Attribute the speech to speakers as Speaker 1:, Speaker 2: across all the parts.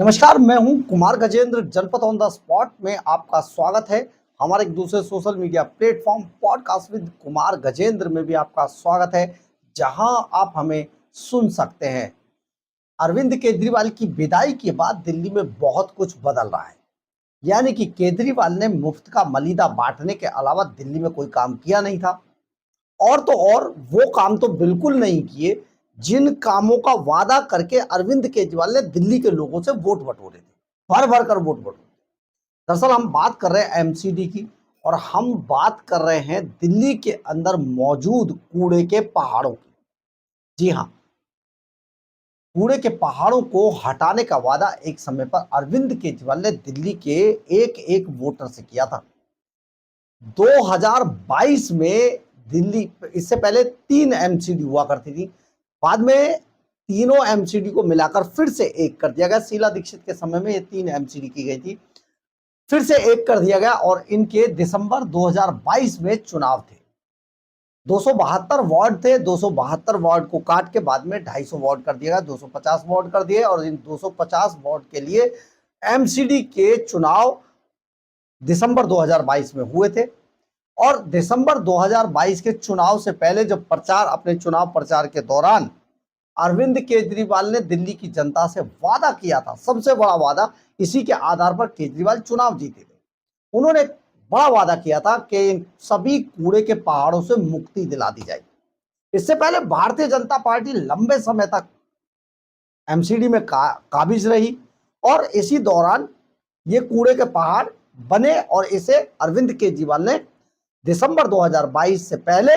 Speaker 1: नमस्कार, मैं हूं कुमार गजेंद्र। जनपद ऑन द स्पॉट में आपका स्वागत है। हमारे एक दूसरे social media platform podcast with Kumar Gajendra में भी आपका स्वागत है, जहां आप हमें सुन सकते हैं। अरविंद केजरीवाल की विदाई के बाद दिल्ली में बहुत कुछ बदल रहा है। यानी कि केजरीवाल ने मुफ्त का मलीदा बांटने के अलावा दिल्ली में कोई काम किया नहीं था। और तो और वो काम तो बिल्कुल नहीं किए जिन कामों का वादा करके अरविंद केजरीवाल ने दिल्ली के लोगों से वोट बटोरे थे, भर भर कर वोट बटोरे। दरअसल हम बात कर रहे हैं एमसीडी की, और हम बात कर रहे हैं दिल्ली के अंदर मौजूद कूड़े के पहाड़ों की। जी हाँ, कूड़े के पहाड़ों को हटाने का वादा एक समय पर अरविंद केजरीवाल ने दिल्ली के एक एक वोटर से किया था। 2022 में दिल्ली, इससे पहले 3 एमसीडी हुआ करती थी, बाद में तीनों एमसीडी को मिलाकर फिर से एक कर दिया गया। शीला दीक्षित के समय में ये 3 एमसीडी की गई थी, फिर से एक कर दिया गया, और इनके दिसंबर 2022 में चुनाव थे। 272 वार्ड थे, 272 वार्ड को काट के बाद में 250 वार्ड कर दिया गया, 250 वार्ड कर दिए, और इन 250 वार्ड के लिए एमसीडी के चुनाव दिसंबर 2022 में हुए थे। और दिसंबर 2022 के चुनाव से पहले जब अपने चुनाव प्रचार के दौरान अरविंद केजरीवाल ने दिल्ली की जनता से वादा किया था, सबसे बड़ा वादा, इसी के आधार पर केजरीवाल चुनाव जीते थे। उन्होंने बड़ा वादा किया था कि इन सभी कूड़े के पहाड़ों से मुक्ति दिला दी जाएगी। इससे पहले भारतीय जनता पार्टी लंबे समय तक एमसीडी में काबिज रही, और इसी दौरान ये कूड़े के पहाड़ बने, और इसे अरविंद केजरीवाल ने दिसंबर 2022 से पहले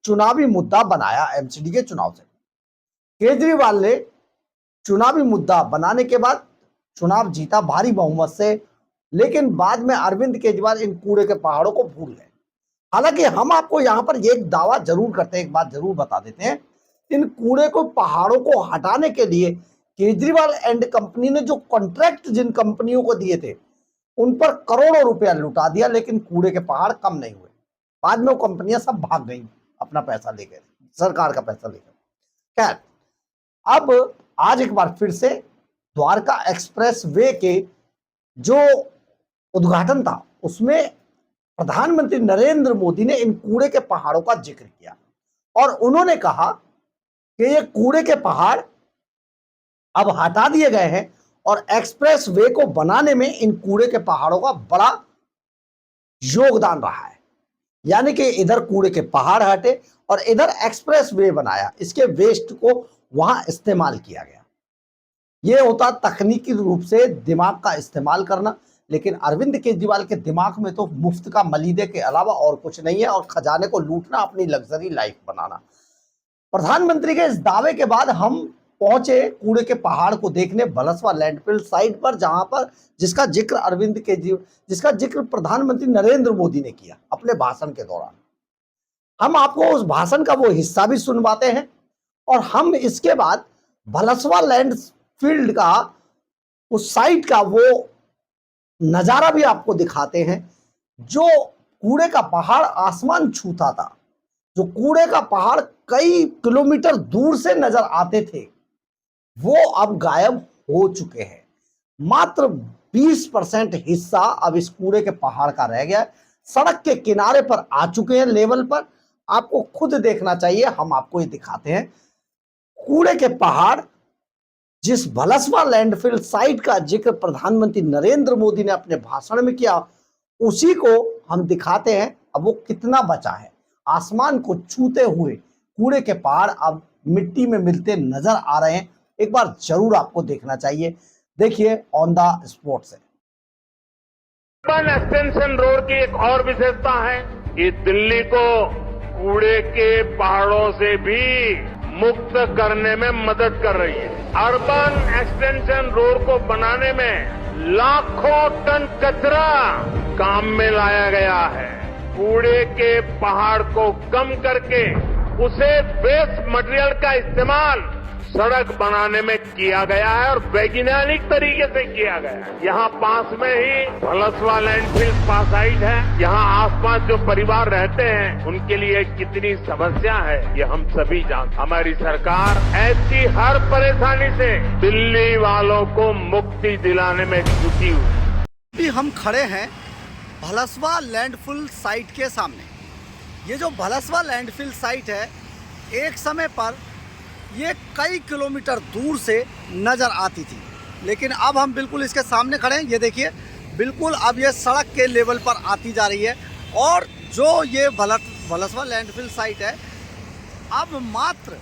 Speaker 1: चुनावी मुद्दा बनाया। एमसीडी के चुनाव से केजरीवाल ने चुनावी मुद्दा बनाने के बाद चुनाव जीता भारी बहुमत से, लेकिन बाद में अरविंद केजरीवाल इन कूड़े के पहाड़ों को भूल गए। हालांकि हम आपको यहां पर एक दावा जरूर करते हैं, एक बात जरूर बता देते हैं, इन कूड़े को पहाड़ों को हटाने के लिए केजरीवाल एंड कंपनी ने जो कॉन्ट्रैक्ट जिन कंपनियों को दिए थे उन पर करोड़ों रुपया लुटा दिया, लेकिन कूड़े के पहाड़ कम नहीं हुए। बाद में वो कंपनियां सब भाग गई अपना पैसा लेकर, सरकार का पैसा लेकर। खैर, अब आज एक बार फिर से द्वारका एक्सप्रेस वे के जो उद्घाटन था उसमें प्रधानमंत्री नरेंद्र मोदी ने इन कूड़े के पहाड़ों का जिक्र किया, और उन्होंने कहा कि ये कूड़े के पहाड़ अब हटा दिए गए हैं, और एक्सप्रेस वे को बनाने में इन कूड़े के पहाड़ों का बड़ा योगदान रहा है। यानी कि इधर कूड़े के पहाड़ हटे और इधर एक्सप्रेस वे बनाया, इसके वेस्ट को वहां इस्तेमाल किया गया। यह होता तकनीकी रूप से दिमाग का इस्तेमाल करना, लेकिन अरविंद केजरीवाल के दिमाग में तो मुफ्त का मलीदे के अलावा और कुछ नहीं है, और खजाने को लूटना, अपनी लग्जरी लाइफ बनाना। प्रधानमंत्री के इस दावे के बाद हम पहुंचे कूड़े के पहाड़ को देखने भलसवा लैंडफिल साइट पर, जहां पर जिसका जिक्र प्रधानमंत्री नरेंद्र मोदी ने किया अपने भाषण के दौरान। हम आपको उस भाषण का वो हिस्सा भी सुनवाते हैं, और हम इसके बाद भलसवा लैंडफील्ड का, उस साइट का वो नजारा भी आपको दिखाते हैं। जो कूड़े का पहाड़ आसमान छूता था, जो कूड़े का पहाड़ कई किलोमीटर दूर से नजर आते थे, वो अब गायब हो चुके हैं। मात्र 20% हिस्सा अब इस कूड़े के पहाड़ का रह गया है। सड़क के किनारे पर आ चुके हैं, लेवल पर। आपको खुद देखना चाहिए, हम आपको ये दिखाते हैं। कूड़े के पहाड़, जिस भलसवा लैंडफिल साइट का जिक्र प्रधानमंत्री नरेंद्र मोदी ने अपने भाषण में किया, उसी को हम दिखाते हैं। अब वो कितना बचा है। आसमान को छूते हुए कूड़े के पहाड़ अब मिट्टी में मिलते नजर आ रहे हैं। एक बार जरूर आपको देखना चाहिए। देखिए ऑन द स्पॉट से।
Speaker 2: अर्बन एक्सटेंशन रोड की एक और विशेषता है कि दिल्ली को कूड़े के पहाड़ों से भी मुक्त करने में मदद कर रही है। अर्बन एक्सटेंशन रोड को बनाने में लाखों टन कचरा काम में लाया गया है। कूड़े के पहाड़ को कम करके उसे वेस्ट मटेरियल का इस्तेमाल सड़क बनाने में किया गया है और वैज्ञानिक तरीके से किया गया है। यहाँ पास में ही भलसवा लैंडफिल स्पा साइट है। यहाँ आसपास जो परिवार रहते हैं उनके लिए कितनी समस्या है ये हम सभी जानते हैं। हमारी सरकार ऐसी हर परेशानी से दिल्ली वालों को मुक्ति दिलाने में जुटी हुई।
Speaker 1: अभी हम खड़े हैं भलसवा लैंडफिल साइट के सामने। ये जो भलसवा लैंडफिल साइट है, एक समय पर ये कई किलोमीटर दूर से नज़र आती थी, लेकिन अब हम बिल्कुल इसके सामने खड़े हैं। ये देखिए, बिल्कुल अब ये सड़क के लेवल पर आती जा रही है और जो ये भलसवा लैंडफिल साइट है, अब मात्र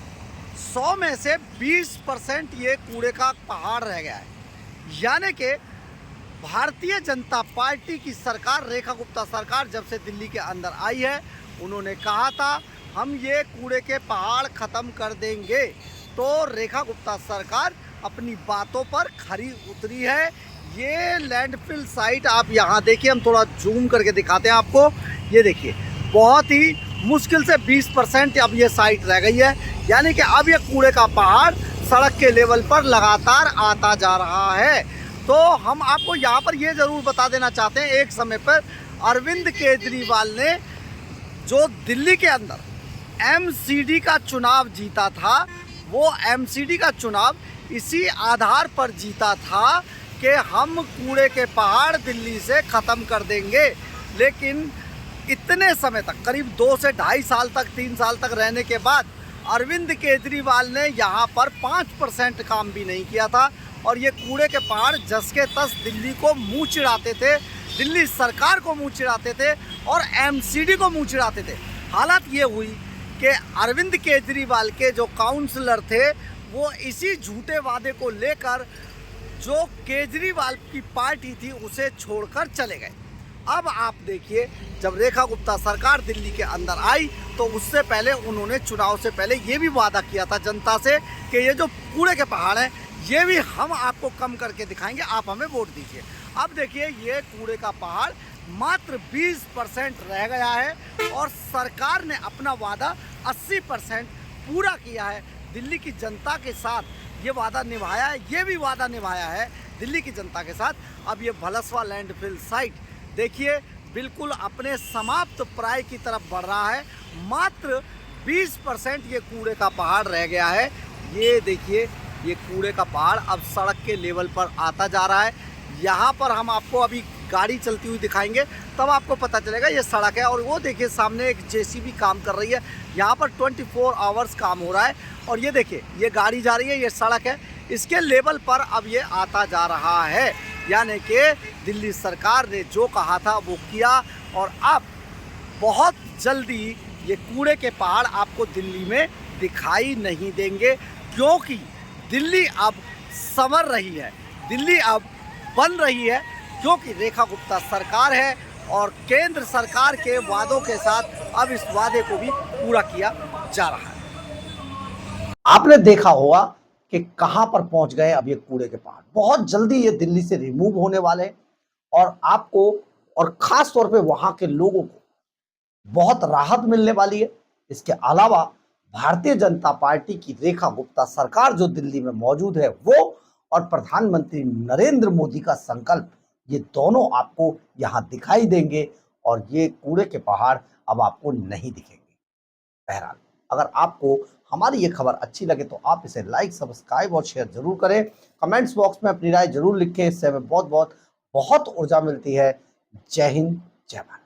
Speaker 1: 100 में से 20% ये कूड़े का पहाड़ रह गया है। यानी कि भारतीय जनता पार्टी की सरकार, रेखा गुप्ता सरकार जब से दिल्ली के अंदर आई है, उन्होंने कहा था हम ये कूड़े के पहाड़ ख़त्म कर देंगे। तो रेखा गुप्ता सरकार अपनी बातों पर खरी उतरी है। ये लैंडफिल साइट आप यहाँ देखिए, हम थोड़ा जूम करके दिखाते हैं आपको। ये देखिए, बहुत ही मुश्किल से 20% अब ये साइट रह गई है। यानी कि अब ये कूड़े का पहाड़ सड़क के लेवल पर लगातार आता जा रहा है। तो हम आपको यहाँ पर ये ज़रूर बता देना चाहते हैं, एक समय पर अरविंद केजरीवाल ने जो दिल्ली के अंदर एमसीडी का चुनाव जीता था, वो एमसीडी का चुनाव इसी आधार पर जीता था कि हम कूड़े के पहाड़ दिल्ली से ख़त्म कर देंगे। लेकिन इतने समय तक, करीब 2 से 2.5 साल तक, 3 साल तक रहने के बाद अरविंद केजरीवाल ने यहाँ पर 5% काम भी नहीं किया था और ये कूड़े के पहाड़ जस के तस दिल्ली को मुँह चिढ़ाते थे, दिल्ली सरकार को मुँह चिढ़ाते थे और एमसीडी को मुँह चिढ़ाते थे। हालत ये हुई कि अरविंद केजरीवाल के जो काउंसलर थे, वो इसी झूठे वादे को लेकर जो केजरीवाल की पार्टी थी उसे छोड़कर चले गए। अब आप देखिए, जब रेखा गुप्ता सरकार दिल्ली के अंदर आई तो उससे पहले उन्होंने चुनाव से पहले ये भी वादा किया था जनता से कि ये जो कूड़े के पहाड़ हैं ये भी हम आपको कम करके दिखाएंगे, आप हमें वोट दीजिए। अब देखिए, ये कूड़े का पहाड़ मात्र 20% रह गया है और सरकार ने अपना वादा 80% पूरा किया है। दिल्ली की जनता के साथ ये वादा निभाया है, ये भी वादा निभाया है दिल्ली की जनता के साथ। अब ये भलसवा लैंडफिल साइट देखिए, बिल्कुल अपने समाप्त प्राय की तरफ बढ़ रहा है। मात्र 20% ये कूड़े का पहाड़ रह गया है। ये देखिए, ये कूड़े का पहाड़ अब सड़क के लेवल पर आता जा रहा है। यहाँ पर हम आपको अभी गाड़ी चलती हुई दिखाएंगे, तब आपको पता चलेगा ये सड़क है। और वो देखिए, सामने एक जेसीबी काम कर रही है। यहाँ पर 24 आवर्स काम हो रहा है। और ये देखिए, ये गाड़ी जा रही है, ये सड़क है, इसके लेवल पर अब ये आता जा रहा है। यानी कि दिल्ली सरकार ने जो कहा था वो किया और अब बहुत जल्दी ये कूड़े के पहाड़ आपको दिल्ली में दिखाई नहीं देंगे, क्योंकि दिल्ली अब संवर रही है, दिल्ली अब बन रही है, क्योंकि रेखा गुप्ता सरकार है और केंद्र सरकार के वादों के साथ अब इस वादे को भी पूरा किया जा रहा है। आपने देखा होगा कि कहां पर पहुंच गए अब ये कूड़े के पहाड़। बहुत जल्दी ये दिल्ली से रिमूव होने वाले हैं और आपको और खास तौर पे वहां के लोगों को बहुत राहत मिलने वाली है। इसके अलावा भारतीय जनता पार्टी की रेखा गुप्ता सरकार जो दिल्ली में मौजूद है, वो और प्रधानमंत्री नरेंद्र मोदी का संकल्प, ये दोनों आपको यहां दिखाई देंगे और ये कूड़े के पहाड़ अब आपको नहीं दिखेंगे। बहरहाल, अगर आपको हमारी ये खबर अच्छी लगे तो आप इसे लाइक, सब्सक्राइब और शेयर जरूर करें। कमेंट्स बॉक्स में अपनी राय जरूर लिखें, इससे हमें बहुत ऊर्जा मिलती है। जय हिंद, जय भारत।